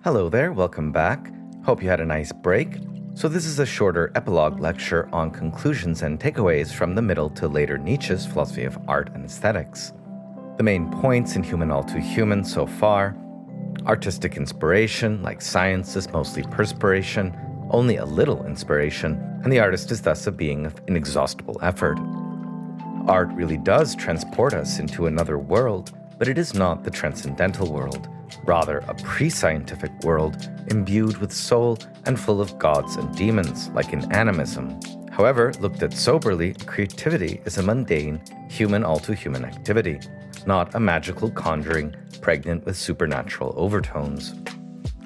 Hello there, welcome back. Hope you had a nice break. So this is a shorter epilogue lecture on conclusions and takeaways from the middle to later Nietzsche's philosophy of art and aesthetics. The main points in Human All Too Human so far: artistic inspiration, like science, is mostly perspiration, only a little inspiration, and the artist is thus a being of inexhaustible effort. Art really does transport us into another world, but it is not the transcendental world, rather a pre-scientific world imbued with soul and full of gods and demons, like in animism. However, looked at soberly, creativity is a mundane, human all too human activity, not a magical conjuring pregnant with supernatural overtones.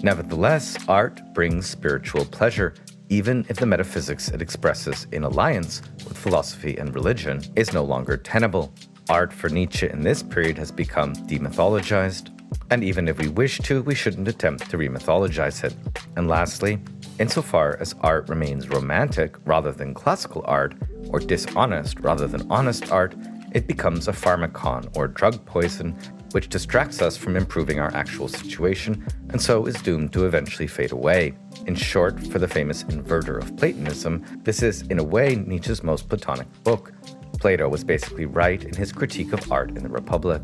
Nevertheless, art brings spiritual pleasure, even if the metaphysics it expresses in alliance with philosophy and religion is no longer tenable. Art for Nietzsche in this period has become demythologized, and even if we wish to, we shouldn't attempt to remythologize it. And lastly, insofar as art remains romantic rather than classical art, or dishonest rather than honest art, it becomes a pharmacon or drug poison which distracts us from improving our actual situation and so is doomed to eventually fade away. In short, for the famous inverter of Platonism, this is in a way Nietzsche's most Platonic book. Plato was basically right in his critique of art in the Republic.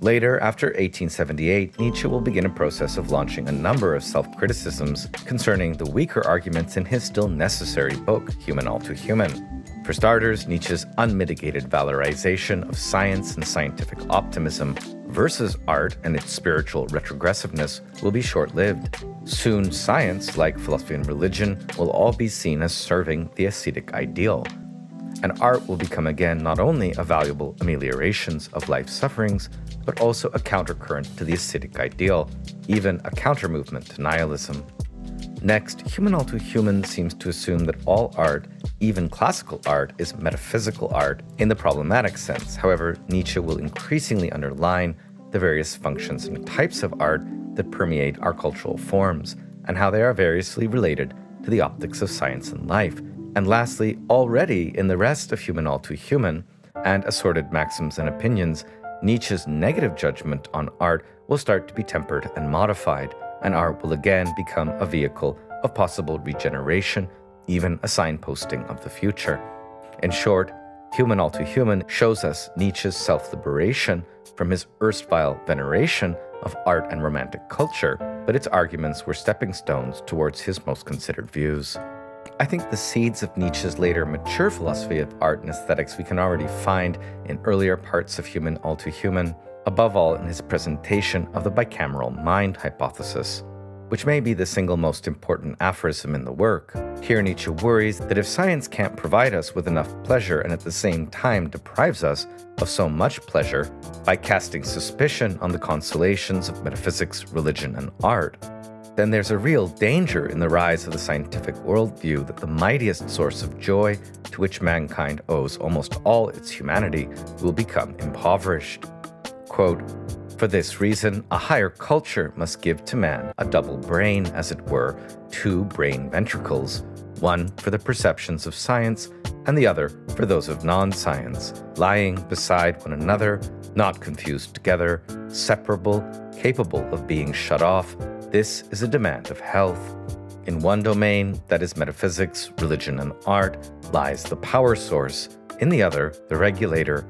Later, after 1878, Nietzsche will begin a process of launching a number of self-criticisms concerning the weaker arguments in his still necessary book, Human All Too Human. For starters, Nietzsche's unmitigated valorization of science and scientific optimism versus art and its spiritual retrogressiveness will be short-lived. Soon, science, like philosophy and religion, will all be seen as serving the ascetic ideal. And art will become again not only a valuable ameliorations of life's sufferings, but also a countercurrent to the ascetic ideal, even a counter-movement to nihilism. Next, Human All Too Human seems to assume that all art, even classical art, is metaphysical art in the problematic sense. However, Nietzsche will increasingly underline the various functions and types of art that permeate our cultural forms, and how they are variously related to the optics of science and life. And lastly, already in the rest of Human All Too Human and Assorted Maxims and Opinions, Nietzsche's negative judgment on art will start to be tempered and modified, and art will again become a vehicle of possible regeneration, even a signposting of the future. In short, Human All Too Human shows us Nietzsche's self-liberation from his erstwhile veneration of art and romantic culture, but its arguments were stepping stones towards his most considered views. I think the seeds of Nietzsche's later mature philosophy of art and aesthetics we can already find in earlier parts of Human All Too Human, above all in his presentation of the bicameral mind hypothesis, which may be the single most important aphorism in the work. Here Nietzsche worries that if science can't provide us with enough pleasure and at the same time deprives us of so much pleasure by casting suspicion on the consolations of metaphysics, religion, and art, then there's a real danger in the rise of the scientific worldview that the mightiest source of joy, to which mankind owes almost all its humanity, will become impoverished. Quote, "For this reason, a higher culture must give to man a double brain, as it were, two brain ventricles, one for the perceptions of science and the other for those of non-science, lying beside one another, not confused together, separable, capable of being shut off. This is a demand of health. In one domain, that is metaphysics, religion, and art, lies the power source. In the other, the regulator.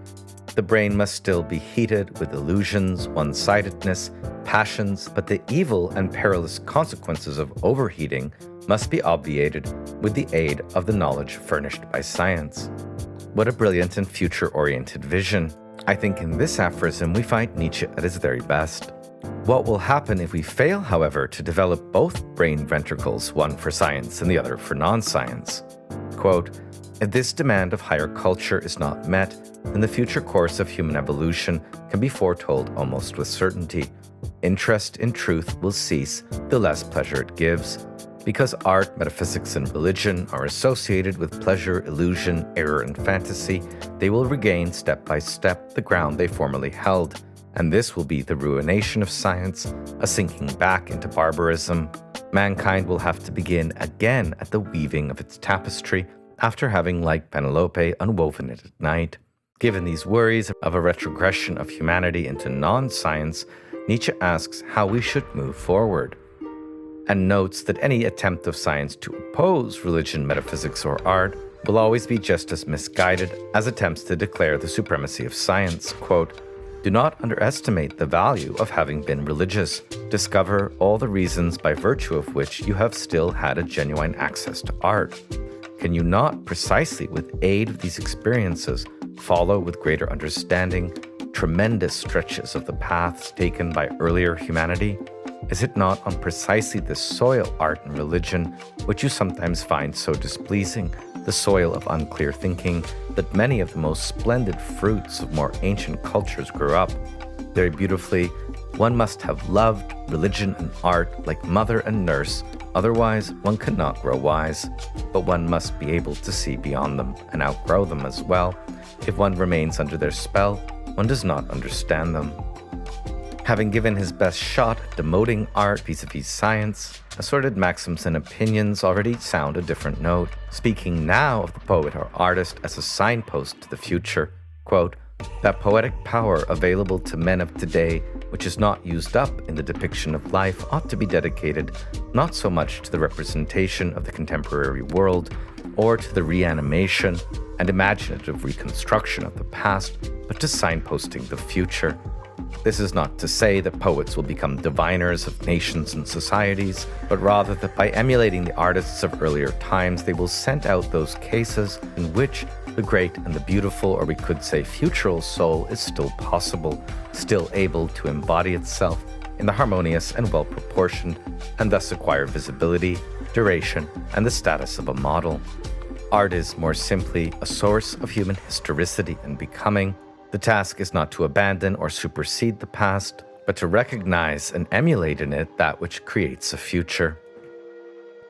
The brain must still be heated with illusions, one-sidedness, passions, but the evil and perilous consequences of overheating must be obviated with the aid of the knowledge furnished by science." What a brilliant and future-oriented vision. I think in this aphorism we find Nietzsche at his very best. What will happen if we fail, however, to develop both brain ventricles, one for science and the other for non-science? Quote, "If this demand of higher culture is not met, then the future course of human evolution can be foretold almost with certainty. Interest in truth will cease the less pleasure it gives. Because art, metaphysics, and religion are associated with pleasure, illusion, error, and fantasy, they will regain step by step the ground they formerly held. And this will be the ruination of science, a sinking back into barbarism. Mankind will have to begin again at the weaving of its tapestry after having, like Penelope, unwoven it at night." Given these worries of a retrogression of humanity into non-science, Nietzsche asks how we should move forward. and notes that any attempt of science to oppose religion, metaphysics, or art will always be just as misguided as attempts to declare the supremacy of science. Quote, "Do not underestimate the value of having been religious. Discover all the reasons by virtue of which you have still had a genuine access to art. Can you not, precisely with aid of these experiences, follow with greater understanding tremendous stretches of the paths taken by earlier humanity? Is it not on precisely this soil, art and religion, which you sometimes find so displeasing, the soil of unclear thinking, that many of the most splendid fruits of more ancient cultures grew up? Very beautifully, one must have loved religion and art like mother and nurse, otherwise one cannot grow wise. But one must be able to see beyond them and outgrow them as well. If one remains under their spell, one does not understand them." Having given his best shot at demoting art vis-a-vis science, assorted maxims and opinions already sound a different note, speaking now of the poet or artist as a signpost to the future. Quote, "That poetic power available to men of today, which is not used up in the depiction of life, ought to be dedicated not so much to the representation of the contemporary world, or to the reanimation and imaginative reconstruction of the past, but to signposting the future." This is not to say that poets will become diviners of nations and societies, but rather that by emulating the artists of earlier times, they will scent out those cases in which the great and the beautiful, or we could say futural soul, is still possible, still able to embody itself in the harmonious and well-proportioned, and thus acquire visibility, duration, and the status of a model. Art is, more simply, a source of human historicity and becoming. The task is not to abandon or supersede the past, but to recognize and emulate in it that which creates a future.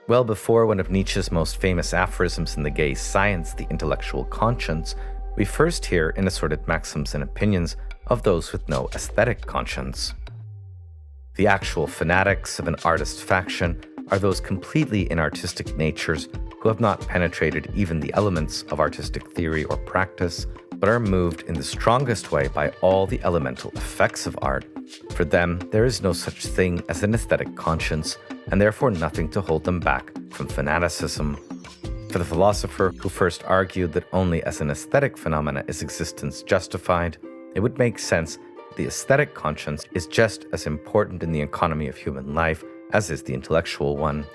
Well before one of Nietzsche's most famous aphorisms in the gay science, the intellectual conscience, we first hear in assorted maxims and opinions of those with no aesthetic conscience. The actual fanatics of an artist faction are those completely inartistic natures who have not penetrated even the elements of artistic theory or practice, but are moved in the strongest way by all the elemental effects of art. For them, there is no such thing as an aesthetic conscience, and therefore nothing to hold them back from fanaticism. For the philosopher who first argued that only as an aesthetic phenomena is existence justified, it would make sense that the aesthetic conscience is just as important in the economy of human life as is the intellectual one.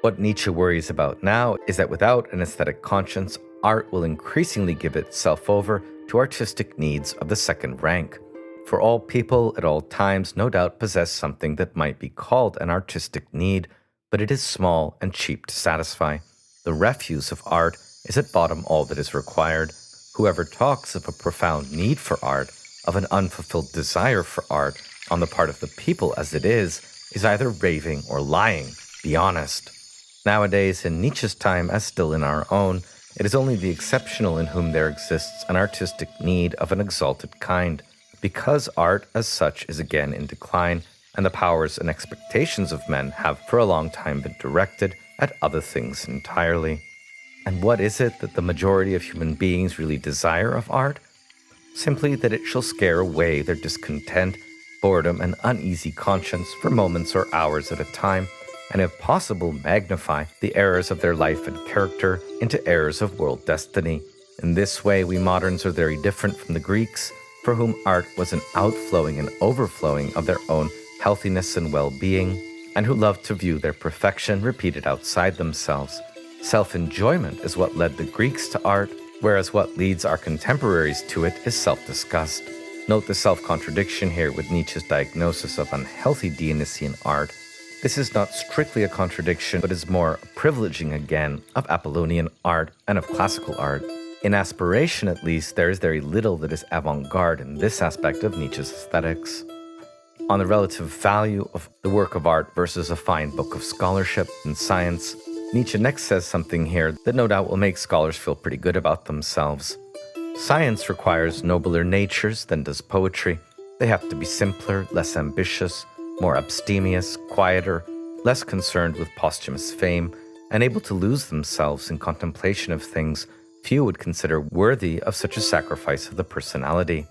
What Nietzsche worries about now is that without an aesthetic conscience, art will increasingly give itself over to artistic needs of the second rank. For all people at all times no doubt possess something that might be called an artistic need, but it is small and cheap to satisfy. The refuse of art is at bottom all that is required. Whoever talks of a profound need for art, of an unfulfilled desire for art on the part of the people as it is either raving or lying. Be honest. Nowadays, in Nietzsche's time as still in our own, it is only the exceptional in whom there exists an artistic need of an exalted kind, because art as such is again in decline, and the powers and expectations of men have for a long time been directed at other things entirely. And what is it that the majority of human beings really desire of art? Simply that it shall scare away their discontent, boredom, and uneasy conscience for moments or hours at a time, and if possible magnify the errors of their life and character into errors of world destiny. In this way, we moderns are very different from the Greeks, for whom art was an outflowing and overflowing of their own healthiness and well-being, and who loved to view their perfection repeated outside themselves. Self-enjoyment is what led the Greeks to art, whereas what leads our contemporaries to it is self-disgust. Note the self-contradiction here with Nietzsche's diagnosis of unhealthy Dionysian art. This is not strictly a contradiction, but is more a privileging again of Apollonian art and of classical art. In aspiration, at least, there is very little that is avant-garde in this aspect of Nietzsche's aesthetics. On the relative value of the work of art versus a fine book of scholarship and science, Nietzsche next says something here that no doubt will make scholars feel pretty good about themselves. Science requires nobler natures than does poetry. They have to be simpler, less ambitious, more abstemious, quieter, less concerned with posthumous fame, and able to lose themselves in contemplation of things few would consider worthy of such a sacrifice of the personality.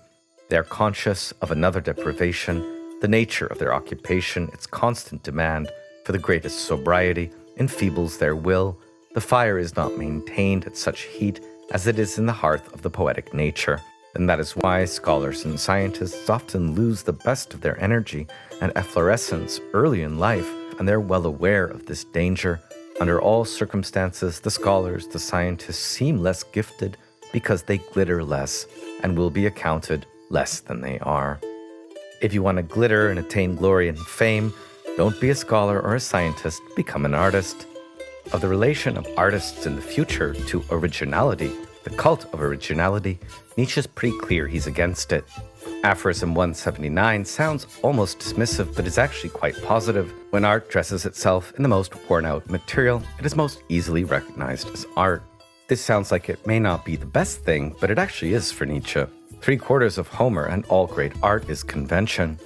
They are conscious of another deprivation, the nature of their occupation, its constant demand For the greatest sobriety enfeebles their will. The fire is not maintained at such heat as it is in the hearth of the poetic nature. And that is why scholars and scientists often lose the best of their energy and efflorescence early in life, and they're well aware of this danger. Under all circumstances, the scholars, the scientists seem less gifted because they glitter less and will be accounted less than they are. If you want to glitter and attain glory and fame, don't be a scholar or a scientist, become an artist. Of the relation of artists in the future to originality, the cult of originality, Nietzsche's pretty clear he's against it. Aphorism 179 sounds almost dismissive, but is actually quite positive. When art dresses itself in the most worn-out material, it is most easily recognized as art. This sounds like it may not be the best thing, but it actually is for Nietzsche. 3/4 of Homer and all great art is convention.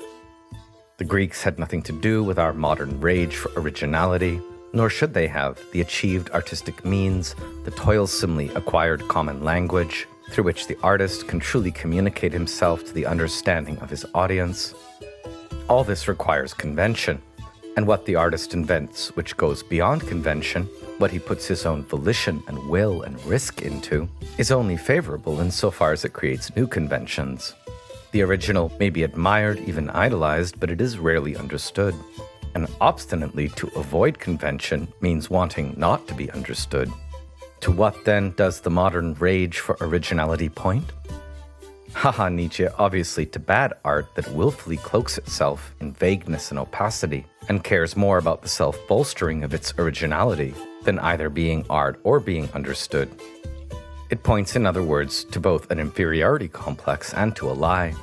The Greeks had nothing to do with our modern rage for originality, nor should they have. The achieved artistic means, the toilsomely acquired common language, through which the artist can truly communicate himself to the understanding of his audience. All this requires convention, and what the artist invents which goes beyond convention, what he puts his own volition and will and risk into, is only favorable insofar as it creates new conventions. The original may be admired, even idolized, but it is rarely understood. And obstinately to avoid convention means wanting not to be understood. To what, then, does the modern rage for originality point? Haha, Nietzsche, obviously to bad art that willfully cloaks itself in vagueness and opacity, and cares more about the self-bolstering of its originality than either being art or being understood. It points, in other words, to both an inferiority complex and to a lie.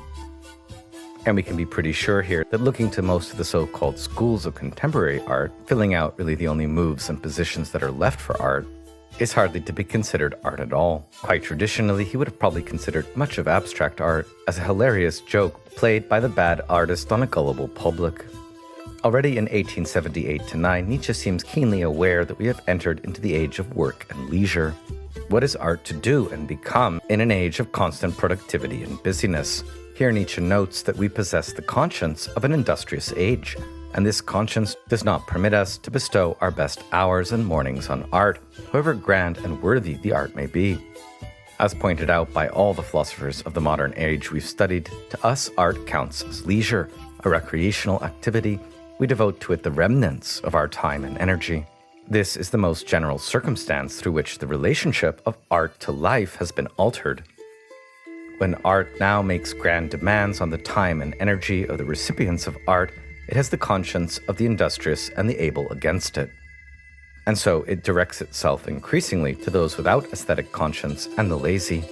And we can be pretty sure here that looking to most of the so-called schools of contemporary art, filling out really the only moves and positions that are left for art, is hardly to be considered art at all. Quite traditionally, he would have probably considered much of abstract art as a hilarious joke played by the bad artist on a gullible public. Already in 1878-9, Nietzsche seems keenly aware that we have entered into the age of work and leisure. What is art to do and become in an age of constant productivity and busyness? Here Nietzsche notes that we possess the conscience of an industrious age, and this conscience does not permit us to bestow our best hours and mornings on art, however grand and worthy the art may be. As pointed out by all the philosophers of the modern age we've studied, to us art counts as leisure, a recreational activity. We devote to it the remnants of our time and energy. This is the most general circumstance through which the relationship of art to life has been altered. When art now makes grand demands on the time and energy of the recipients of art, it has the conscience of the industrious and the able against it. And so it directs itself increasingly to those without aesthetic conscience and the lazy,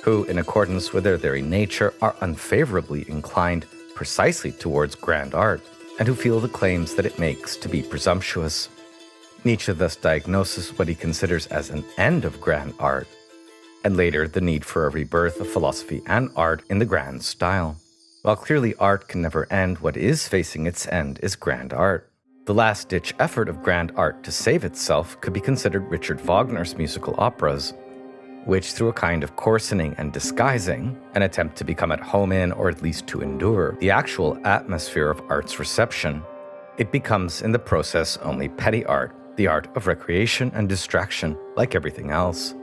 who, in accordance with their very nature, are unfavorably inclined precisely towards grand art, and who feel the claims that it makes to be presumptuous. Nietzsche thus diagnoses what he considers as an end of grand art, and later the need for a rebirth of philosophy and art in the grand style. While clearly art can never end, what is facing its end is grand art. The last-ditch effort of grand art to save itself could be considered Richard Wagner's musical operas, which, through a kind of coarsening and disguising, an attempt to become at home in, or at least to endure, the actual atmosphere of art's reception, it becomes in the process only petty art, the art of recreation and distraction, like everything else.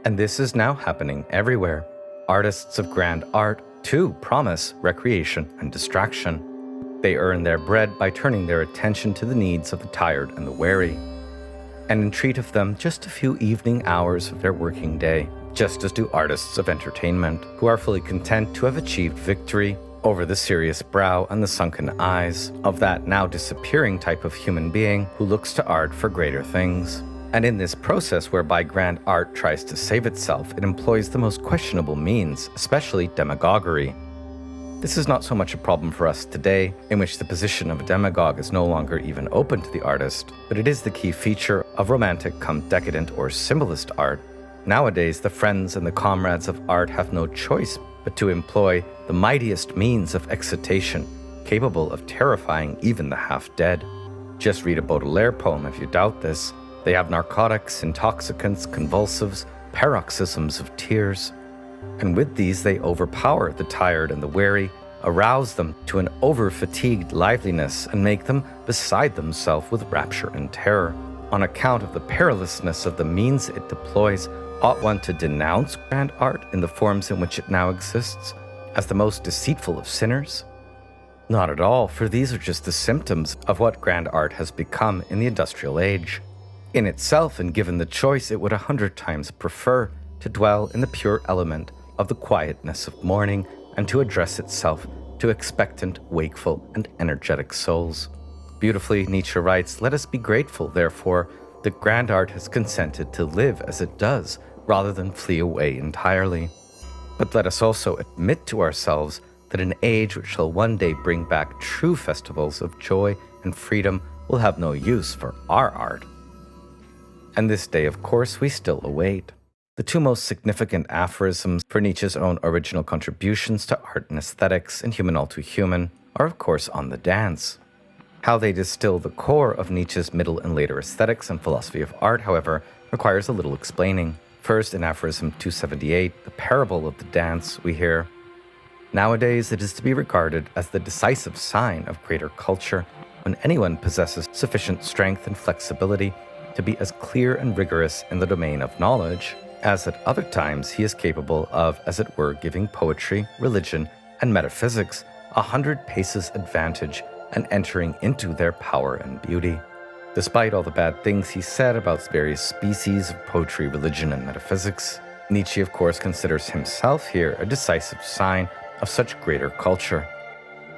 And this is now happening everywhere. Artists of grand art, too, promise recreation and distraction. They earn their bread by turning their attention to the needs of the tired and the weary, and entreat of them just a few evening hours of their working day, just as do artists of entertainment, who are fully content to have achieved victory over the serious brow and the sunken eyes of that now disappearing type of human being who looks to art for greater things. And in this process whereby grand art tries to save itself, it employs the most questionable means, especially demagoguery. This is not so much a problem for us today, in which the position of a demagogue is no longer even open to the artist, but it is the key feature of romantic come decadent or symbolist art. Nowadays, the friends and the comrades of art have no choice but to employ the mightiest means of excitation, capable of terrifying even the half-dead. Just read a Baudelaire poem if you doubt this. They have narcotics, intoxicants, convulsives, paroxysms of tears. And with these they overpower the tired and the weary, arouse them to an over-fatigued liveliness and make them beside themselves with rapture and terror. On account of the perilousness of the means it deploys, ought one to denounce grand art in the forms in which it now exists as the most deceitful of sinners? Not at all, for these are just the symptoms of what grand art has become in the industrial age. In itself, and given the choice, it would 100 times prefer to dwell in the pure element of the quietness of morning and to address itself to expectant, wakeful, and energetic souls. Beautifully, Nietzsche writes, "Let us be grateful, therefore, that grand art has consented to live as it does, rather than flee away entirely. But let us also admit to ourselves that an age which shall one day bring back true festivals of joy and freedom will have no use for our art." And this day, of course, we still await. The two most significant aphorisms for Nietzsche's own original contributions to art and aesthetics in Human All Too Human are, of course, on the dance. How they distill the core of Nietzsche's middle and later aesthetics and philosophy of art, however, requires a little explaining. First, in aphorism 278, the parable of the dance, we hear, "Nowadays it is to be regarded as the decisive sign of greater culture when anyone possesses sufficient strength and flexibility to be as clear and rigorous in the domain of knowledge as at other times he is capable of, as it were, giving poetry, religion, and metaphysics 100 paces advantage and entering into their power and beauty." Despite all the bad things he said about various species of poetry, religion, and metaphysics, Nietzsche, of course, considers himself here a decisive sign of such greater culture.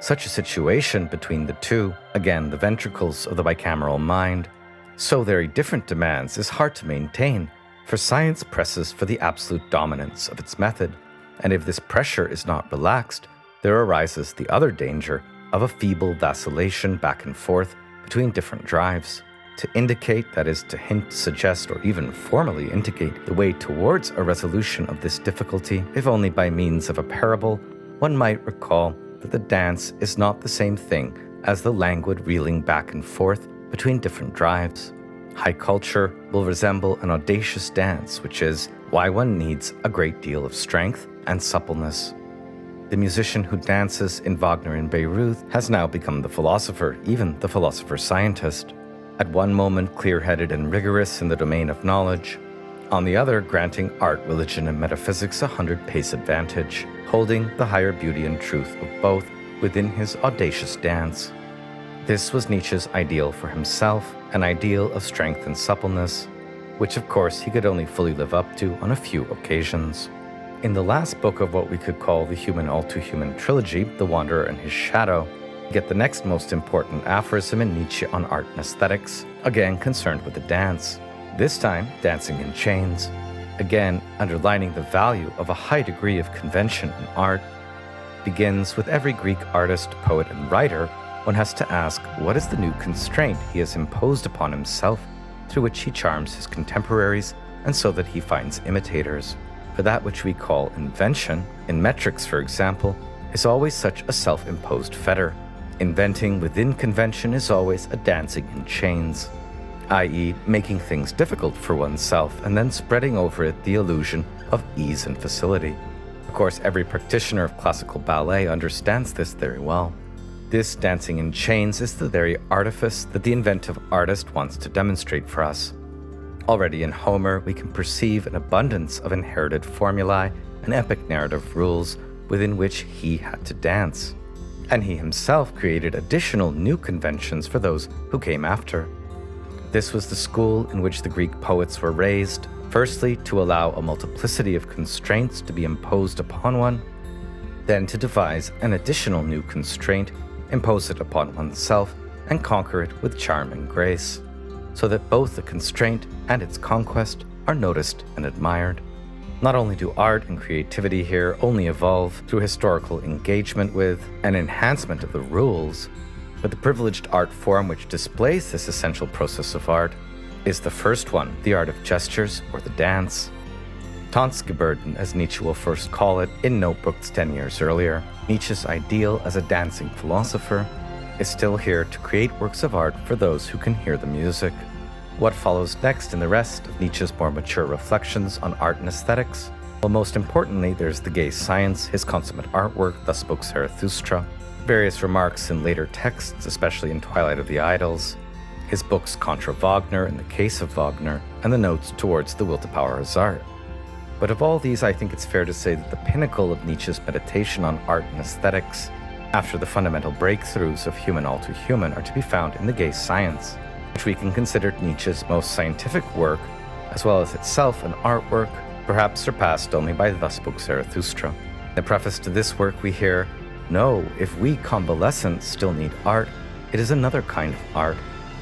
Such a situation between the two, again the ventricles of the bicameral mind, so very different demands, is hard to maintain, for science presses for the absolute dominance of its method, and if this pressure is not relaxed, there arises the other danger of a feeble vacillation back and forth between different drives. To indicate, that is, to hint, suggest, or even formally indicate the way towards a resolution of this difficulty, if only by means of a parable, one might recall that the dance is not the same thing as the languid reeling back and forth between different drives. High culture will resemble an audacious dance, which is why one needs a great deal of strength and suppleness. The musician who dances in Wagner in Bayreuth has now become the philosopher, even the philosopher-scientist. At one moment clear-headed and rigorous in the domain of knowledge, on the other granting art, religion, and metaphysics 100-pace advantage, holding the higher beauty and truth of both within his audacious dance. This was Nietzsche's ideal for himself, an ideal of strength and suppleness, which of course he could only fully live up to on a few occasions. In the last book of what we could call the Human All Too Human trilogy, The Wanderer and His Shadow, we get the next most important aphorism in Nietzsche on art and aesthetics, again concerned with the dance, this time dancing in chains, again underlining the value of a high degree of convention in art. Begins with every Greek artist, poet, and writer. One has to ask, what is the new constraint he has imposed upon himself through which he charms his contemporaries and so that he finds imitators? For that which we call invention, in metrics for example, is always such a self-imposed fetter. Inventing within convention is always a dancing in chains, i.e. making things difficult for oneself and then spreading over it the illusion of ease and facility. Of course, every practitioner of classical ballet understands this very well. This dancing in chains is the very artifice that the inventive artist wants to demonstrate for us. Already in Homer, we can perceive an abundance of inherited formulae and epic narrative rules within which he had to dance. And he himself created additional new conventions for those who came after. This was the school in which the Greek poets were raised, firstly to allow a multiplicity of constraints to be imposed upon one, then to devise an additional new constraint, impose it upon oneself, and conquer it with charm and grace, so that both the constraint and its conquest are noticed and admired. Not only do art and creativity here only evolve through historical engagement with and enhancement of the rules, but the privileged art form which displays this essential process of art is the first one, the art of gestures or the dance. Tanzgebärden, as Nietzsche will first call it in notebooks 10 years earlier, Nietzsche's ideal as a dancing philosopher is still here to create works of art for those who can hear the music. What follows next in the rest of Nietzsche's more mature reflections on art and aesthetics Well, most importantly, there's the gay science, his consummate artwork, Thus Spoke Zarathustra, various remarks in later texts, especially in Twilight of the Idols, his books Contra Wagner and The Case of Wagner, and the notes towards The Will to Power as Art. But of all these, I think it's fair to say that the pinnacle of Nietzsche's meditation on art and aesthetics, after the fundamental breakthroughs of human all too human, are to be found in the gay science, which we can consider Nietzsche's most scientific work, as well as itself an artwork, perhaps surpassed only by Thus Spoke Zarathustra. In the preface to this work we hear, "No, if we convalescents still need art, it is another kind of art,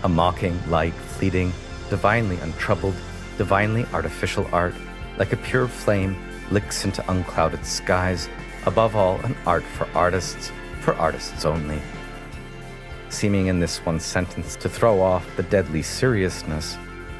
a mocking, light, fleeting, divinely untroubled, divinely artificial art, like a pure flame, licks into unclouded skies, above all an art for artists only." Seeming in this one sentence to throw off the deadly seriousness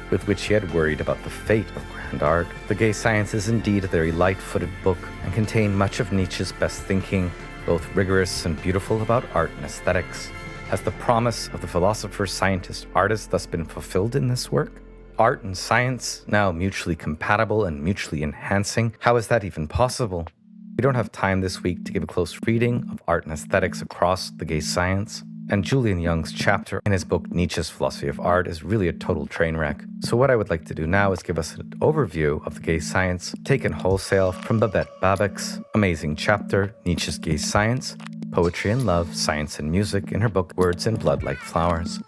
with which he had worried about the fate of grand art, The Gay Science is indeed a very light-footed book and contains much of Nietzsche's best thinking, both rigorous and beautiful about art and aesthetics. Has the promise of the philosopher, scientist, artist thus been fulfilled in this work? Art and science, now mutually compatible and mutually enhancing, how is that even possible? We don't have time this week to give a close reading of art and aesthetics across the gay science, and Julian Jung's chapter in his book Nietzsche's Philosophy of Art is really a total train wreck. So what I would like to do now is give us an overview of the gay science, taken wholesale from Babette Babak's amazing chapter, Nietzsche's Gay Science, Poetry and Love, Science and Music, in her book Words and Blood Like Flowers.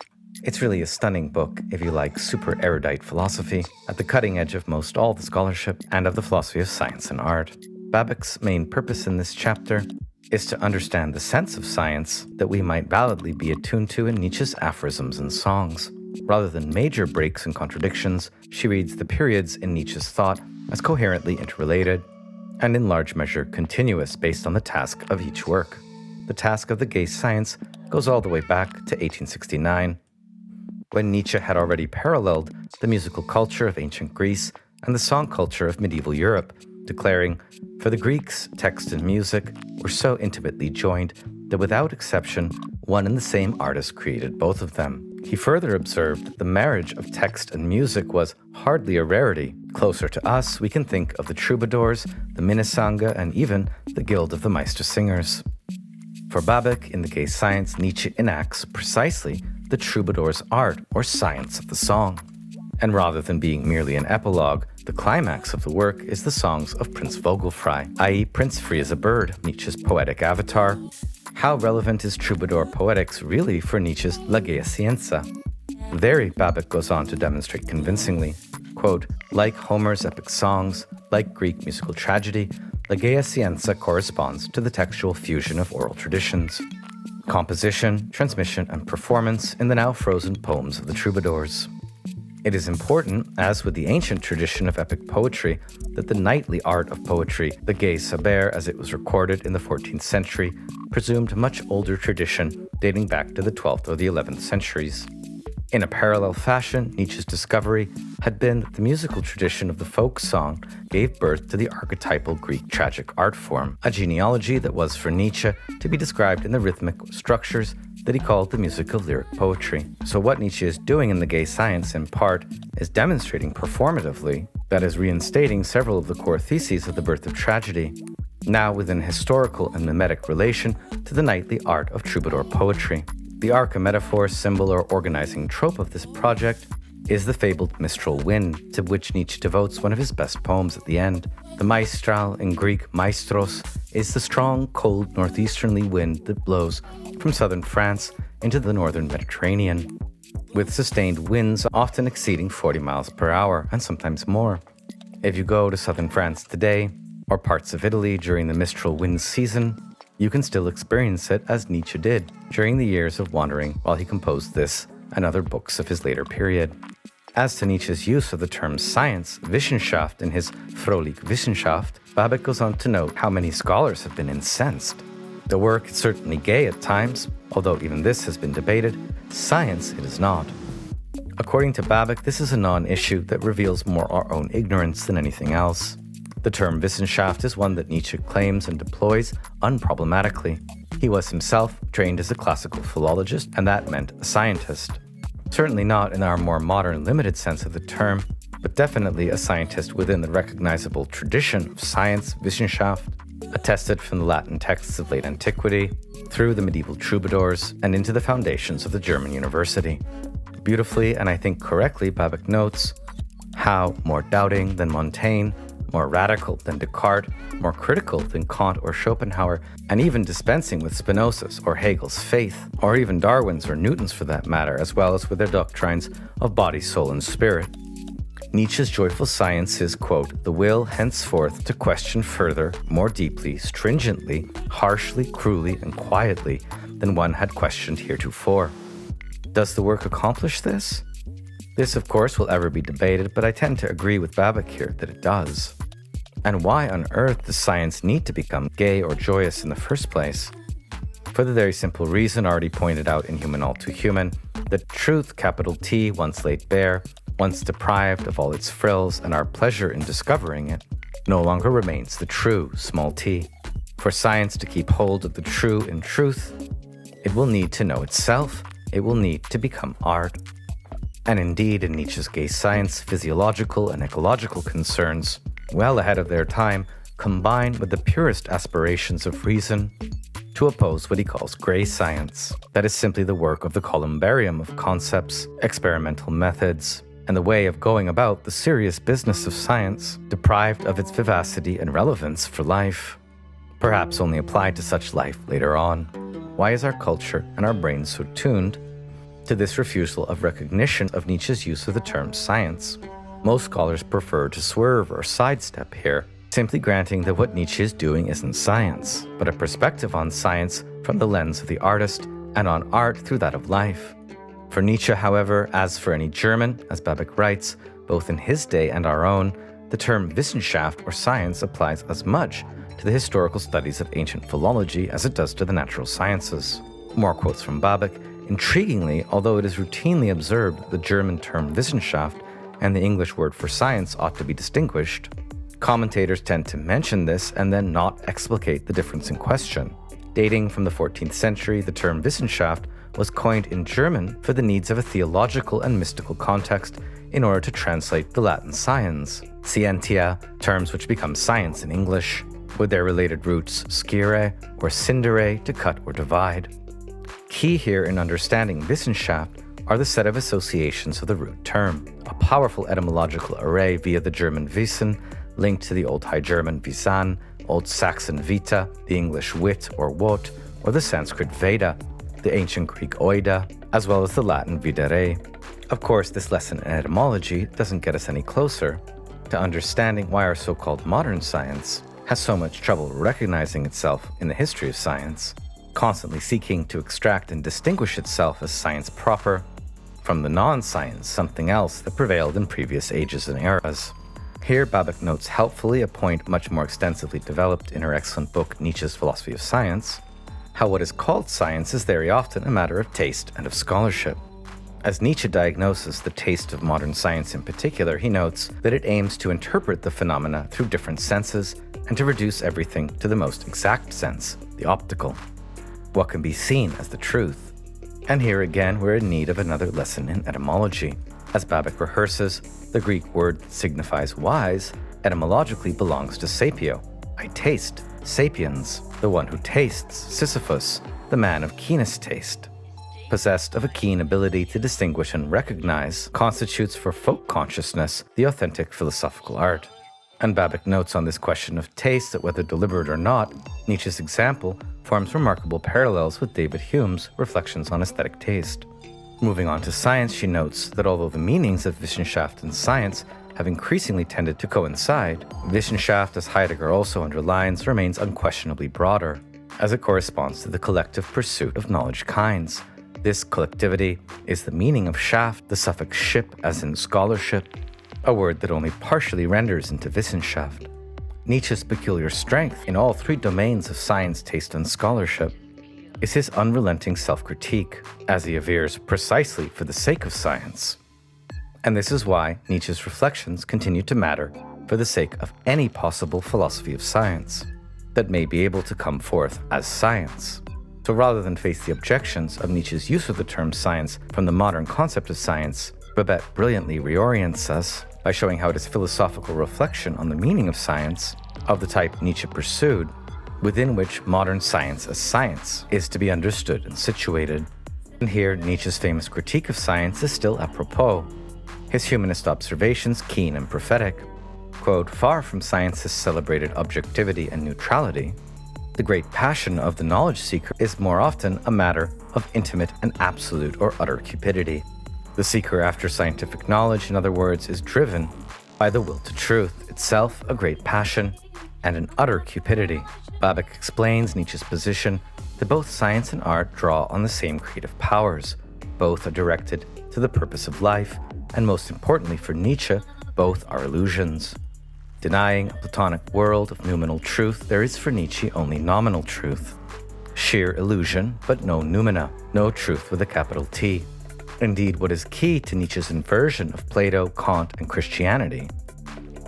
It's really a stunning book if you like super erudite philosophy, at the cutting edge of most all the scholarship and of the philosophy of science and art. Babak's main purpose in this chapter is to understand the sense of science that we might validly be attuned to in Nietzsche's aphorisms and songs. Rather than major breaks and contradictions, she reads the periods in Nietzsche's thought as coherently interrelated and in large measure continuous based on the task of each work. The task of the gay science goes all the way back to 1869, when Nietzsche had already paralleled the musical culture of ancient Greece and the song culture of medieval Europe, declaring, "For the Greeks, text and music were so intimately joined that without exception, one and the same artist created both of them." He further observed that the marriage of text and music was hardly a rarity. Closer to us, we can think of the troubadours, the Minnesanga, and even the Guild of the Meistersingers. For Babak, in the gay science, Nietzsche enacts precisely the troubadour's art or science of the song. And rather than being merely an epilogue, the climax of the work is the songs of Prince Vogelfrei, i.e. Prince Free as a Bird, Nietzsche's poetic avatar. How relevant is troubadour poetics really for Nietzsche's La Gea Scienza? There, Babak goes on to demonstrate convincingly, quote, "Like Homer's epic songs, like Greek musical tragedy, La Gea Scienza corresponds to the textual fusion of oral traditions, composition, transmission, and performance in the now frozen poems of the troubadours." It is important, as with the ancient tradition of epic poetry, that the knightly art of poetry, the gay saber as it was recorded in the 14th century, presumed a much older tradition dating back to the 12th or the 11th centuries. In a parallel fashion, Nietzsche's discovery had been that the musical tradition of the folk song gave birth to the archetypal Greek tragic art form, a genealogy that was for Nietzsche to be described in the rhythmic structures that he called the music of lyric poetry. So what Nietzsche is doing in the gay science, in part, is demonstrating performatively, that is, reinstating several of the core theses of the birth of tragedy, now with an historical and mimetic relation to the knightly art of troubadour poetry. The arc, a metaphor, symbol, or organizing trope of this project is the fabled Mistral wind, to which Nietzsche devotes one of his best poems at the end. The maestral, in Greek maestros, is the strong, cold, northeasterly wind that blows from southern France into the northern Mediterranean, with sustained winds often exceeding 40 miles per hour and sometimes more. If you go to southern France today, or parts of Italy during the Mistral wind season, you can still experience it as Nietzsche did during the years of wandering while he composed this and other books of his later period. As to Nietzsche's use of the term science, Visionshaft, in his Fröhlich Wissenschaft, Babak goes on to note how many scholars have been incensed. The work is certainly gay at times, although even this has been debated. Science it is not. According to Babak, this is a non-issue that reveals more our own ignorance than anything else. The term Wissenschaft is one that Nietzsche claims and deploys unproblematically. He was himself trained as a classical philologist, and that meant a scientist. Certainly not in our more modern limited sense of the term. but definitely a scientist within the recognizable tradition of science, Wissenschaft, attested from the Latin texts of late antiquity, through the medieval troubadours, and into the foundations of the German university. Beautifully, and I think correctly, Babbage notes how more doubting than Montaigne, more radical than Descartes, more critical than Kant or Schopenhauer, and even dispensing with Spinoza's or Hegel's faith, or even Darwin's or Newton's for that matter, as well as with their doctrines of body, soul, and spirit. Nietzsche's joyful science is, quote, the will henceforth to question further, more deeply, stringently, harshly, cruelly, and quietly than one had questioned heretofore. Does the work accomplish this? This, of course, will ever be debated, but I tend to agree with Babbage here that it does. And why on earth does science need to become gay or joyous in the first place? For the very simple reason already pointed out in Human All Too Human, that truth, capital T, once laid bare, once deprived of all its frills and our pleasure in discovering it, no longer remains the true, small t. For science to keep hold of the true in truth, it will need to know itself, it will need to become art. And indeed, in Nietzsche's gay science, physiological and ecological concerns, well ahead of their time, combine with the purest aspirations of reason to oppose what he calls grey science. That is simply the work of the columbarium of concepts, experimental methods, and the way of going about the serious business of science, deprived of its vivacity and relevance for life, perhaps only applied to such life later on. Why is our culture and our brains so tuned to this refusal of recognition of Nietzsche's use of the term science? Most scholars prefer to swerve or sidestep here, simply granting that what Nietzsche is doing isn't science, but a perspective on science from the lens of the artist and on art through that of life. For Nietzsche, however, as for any German, as Babbage writes, both in his day and our own, the term Wissenschaft or science applies as much to the historical studies of ancient philology as it does to the natural sciences. More quotes from Babbage. Intriguingly, although it is routinely observed that the German term Wissenschaft and the English word for science ought to be distinguished, commentators tend to mention this and then not explicate the difference in question. Dating from the 14th century, the term Wissenschaft was coined in German for the needs of a theological and mystical context in order to translate the Latin sciens, scientia, terms which become science in English, with their related roots scire or scindere, to cut or divide. Key here in understanding Wissenschaft are the set of associations of the root term, a powerful etymological array via the German Wissen, linked to the Old High German Visan, Old Saxon Vita, the English wit or wot, or the Sanskrit Veda, the ancient Greek oida, as well as the Latin videre. Of course, this lesson in etymology doesn't get us any closer to understanding why our so-called modern science has so much trouble recognizing itself in the history of science, constantly seeking to extract and distinguish itself as science proper from the non-science, something else that prevailed in previous ages and eras. Here, Babbage notes helpfully a point much more extensively developed in her excellent book, Nietzsche's Philosophy of Science, how what is called science is very often a matter of taste and of scholarship. As Nietzsche diagnoses the taste of modern science in particular, he notes that it aims to interpret the phenomena through different senses and to reduce everything to the most exact sense, the optical, what can be seen as the truth. And here again, we're in need of another lesson in etymology. As Babbage rehearses, the Greek word that signifies wise etymologically belongs to sapio, I taste, sapiens, the one who tastes, Sisyphus, the man of keenest taste. Possessed of a keen ability to distinguish and recognize, constitutes for folk consciousness the authentic philosophical art. And Babbage notes on this question of taste that whether deliberate or not, Nietzsche's example forms remarkable parallels with David Hume's reflections on aesthetic taste. Moving on to science, she notes that although the meanings of Wissenschaft and science have increasingly tended to coincide, Wissenschaft, as Heidegger also underlines, remains unquestionably broader, as it corresponds to the collective pursuit of knowledge kinds. This collectivity is the meaning of shaft, the suffix ship as in scholarship, a word that only partially renders into Wissenschaft. Nietzsche's peculiar strength in all three domains of science, taste, and scholarship is his unrelenting self-critique, as he avers precisely for the sake of science. And this is why Nietzsche's reflections continue to matter for the sake of any possible philosophy of science that may be able to come forth as science. So rather than face the objections of Nietzsche's use of the term science from the modern concept of science, Babette brilliantly reorients us by showing how it is philosophical reflection on the meaning of science, of the type Nietzsche pursued, within which modern science as science is to be understood and situated. And here, Nietzsche's famous critique of science is still apropos. His humanist observations keen and prophetic. Quote, "Far from science's celebrated objectivity and neutrality, the great passion of the knowledge seeker is more often a matter of intimate and absolute or utter cupidity. The seeker after scientific knowledge, in other words, is driven by the will to truth, itself a great passion, and an utter cupidity." Babic explains Nietzsche's position that both science and art draw on the same creative powers. Both are directed to the purpose of life, and most importantly for Nietzsche, both are illusions. Denying a Platonic world of noumenal truth, there is for Nietzsche only nominal truth. Sheer illusion, but no noumena, no truth with a capital T. Indeed, what is key to Nietzsche's inversion of Plato, Kant, and Christianity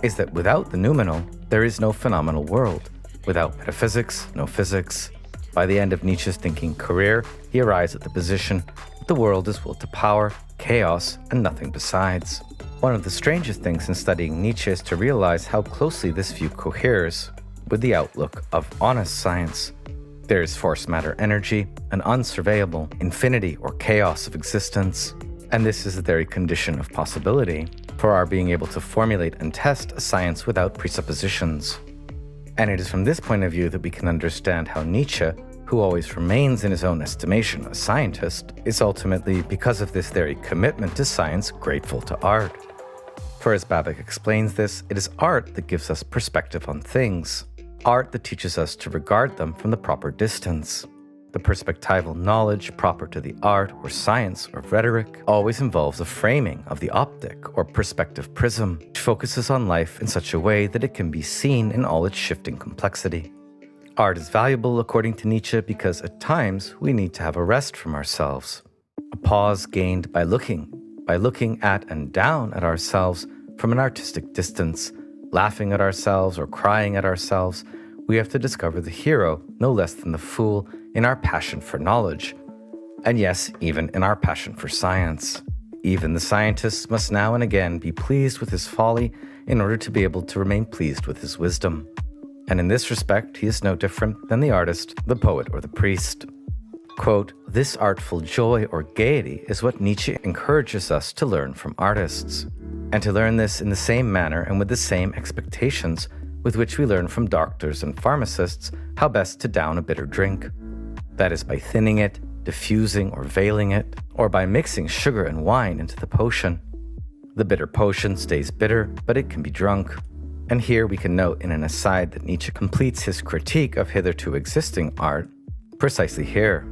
is that without the noumenal, there is no phenomenal world. Without metaphysics, no physics. By the end of Nietzsche's thinking career, he arrives at the position that the world is will to power, chaos, and nothing besides. One of the strangest things in studying Nietzsche is to realize how closely this view coheres with the outlook of honest science. There is force, matter, energy, an unsurveyable infinity or chaos of existence, and this is the very condition of possibility for our being able to formulate and test a science without presuppositions. And it is from this point of view that we can understand how Nietzsche, who always remains in his own estimation a scientist, is ultimately, because of this very commitment to science, grateful to art. For as Babic explains this, it is art that gives us perspective on things, art that teaches us to regard them from the proper distance. The perspectival knowledge proper to the art or science or rhetoric always involves a framing of the optic or perspective prism, which focuses on life in such a way that it can be seen in all its shifting complexity. Art is valuable, according to Nietzsche, because at times we need to have a rest from ourselves, a pause gained by looking at and down at ourselves from an artistic distance, laughing at ourselves or crying at ourselves. We have to discover the hero, no less than the fool, in our passion for knowledge. And yes, even in our passion for science. Even the scientist must now and again be pleased with his folly in order to be able to remain pleased with his wisdom. And in this respect, he is no different than the artist, the poet, or the priest. Quote, "This artful joy or gaiety is what Nietzsche encourages us to learn from artists, and to learn this in the same manner and with the same expectations with which we learn from doctors and pharmacists how best to down a bitter drink. That is by thinning it, diffusing or veiling it, or by mixing sugar and wine into the potion. The bitter potion stays bitter, but it can be drunk." And here we can note in an aside that Nietzsche completes his critique of hitherto existing art precisely here.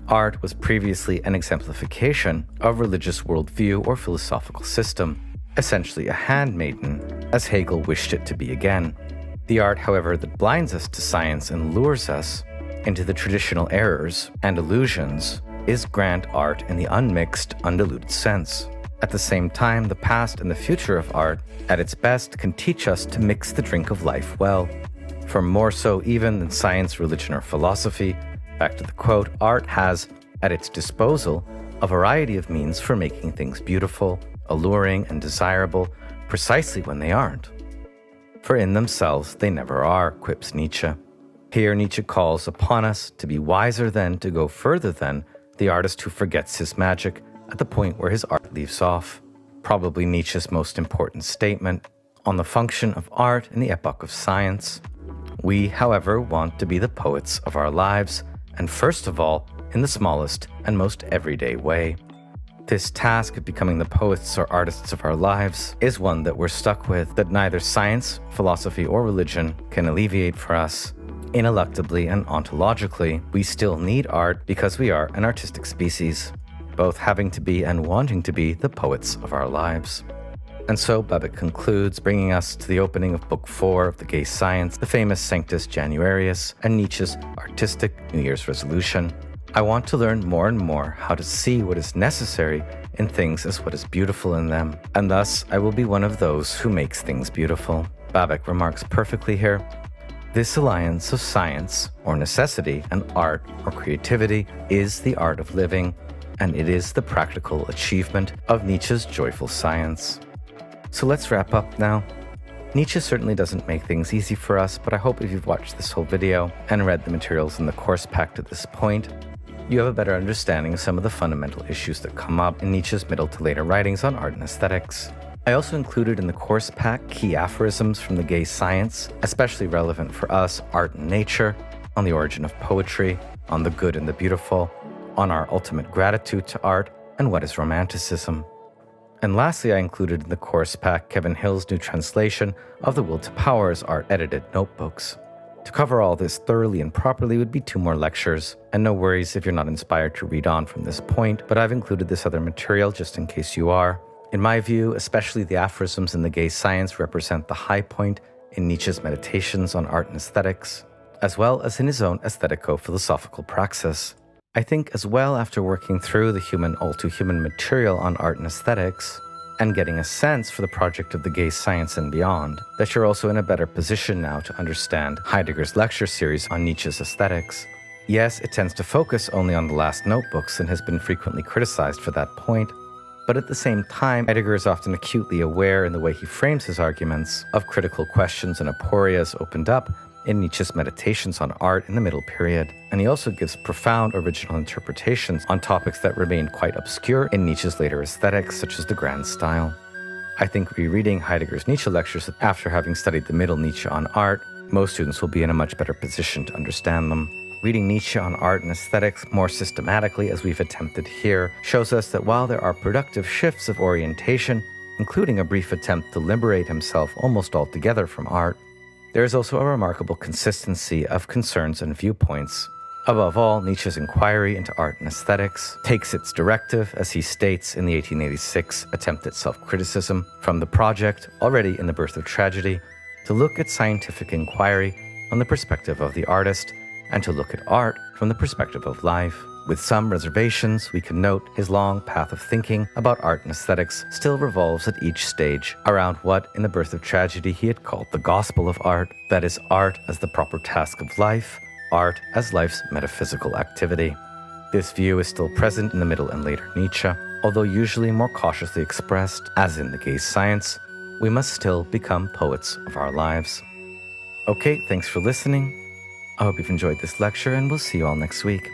Art was previously an exemplification of religious worldview or philosophical system, essentially a handmaiden, as Hegel wished it to be again. The art, however, that blinds us to science and lures us into the traditional errors and illusions is grand art in the unmixed, undiluted sense. At the same time, the past and the future of art, at its best, can teach us to mix the drink of life well. For more so even than science, religion, or philosophy, back to the quote, art has at its disposal a variety of means for making things beautiful, alluring, and desirable precisely when they aren't. For in themselves they never are, quips Nietzsche. Here Nietzsche calls upon us to be wiser than, to go further than, the artist who forgets his magic at the point where his art leaves off. Probably Nietzsche's most important statement on the function of art in the epoch of science. We, however, want to be the poets of our lives, and first of all, in the smallest and most everyday way. This task of becoming the poets or artists of our lives is one that we're stuck with, that neither science, philosophy, or religion can alleviate for us. Ineluctably and ontologically, we still need art because we are an artistic species, both having to be and wanting to be the poets of our lives. And so Babic concludes, bringing us to the opening of Book 4 of the Gay Science, the famous Sanctus Januarius, and Nietzsche's artistic New Year's resolution. I want to learn more and more how to see what is necessary in things as what is beautiful in them, and thus I will be one of those who makes things beautiful. Babic remarks perfectly here. This alliance of science, or necessity, and art, or creativity, is the art of living, and it is the practical achievement of Nietzsche's joyful science. So let's wrap up now. Nietzsche certainly doesn't make things easy for us, but I hope if you've watched this whole video and read the materials in the course pack to this point, you have a better understanding of some of the fundamental issues that come up in Nietzsche's middle to later writings on art and aesthetics. I also included in the course pack key aphorisms from the gay science, especially relevant for us, art and nature, on the origin of poetry, on the good and the beautiful, on our ultimate gratitude to art, and what is romanticism. And lastly, I included in the course pack Kevin Hill's new translation of The Will to Power's art-edited notebooks. To cover all this thoroughly and properly would be 2 more lectures, and no worries if you're not inspired to read on from this point, but I've included this other material just in case you are. In my view, especially the aphorisms in the gay science represent the high point in Nietzsche's meditations on art and aesthetics, as well as in his own aesthetico-philosophical praxis. I think as well, after working through the all-too-human material on art and aesthetics, and getting a sense for the project of the gay science and beyond, that you're also in a better position now to understand Heidegger's lecture series on Nietzsche's aesthetics. Yes, it tends to focus only on the last notebooks and has been frequently criticized for that point, but at the same time, Heidegger is often acutely aware in the way he frames his arguments of critical questions and aporias opened up in Nietzsche's meditations on art in the middle period, and he also gives profound original interpretations on topics that remained quite obscure in Nietzsche's later aesthetics, such as the grand style. I think rereading Heidegger's Nietzsche lectures after having studied the middle Nietzsche on art, most students will be in a much better position to understand them. Reading Nietzsche on art and aesthetics more systematically, as we've attempted here, shows us that while there are productive shifts of orientation, including a brief attempt to liberate himself almost altogether from art, there is also a remarkable consistency of concerns and viewpoints. Above all, Nietzsche's inquiry into art and aesthetics takes its directive, as he states in the 1886 attempt at self-criticism, from the project, already in The Birth of Tragedy, to look at scientific inquiry from the perspective of the artist, and to look at art from the perspective of life. With some reservations, we can note his long path of thinking about art and aesthetics still revolves at each stage around what, in The Birth of Tragedy, he had called the gospel of art, that is, art as the proper task of life, art as life's metaphysical activity. This view is still present in the middle and later Nietzsche, although usually more cautiously expressed, as in the gay science, we must still become poets of our lives. Okay, thanks for listening. I hope you've enjoyed this lecture, and we'll see you all next week.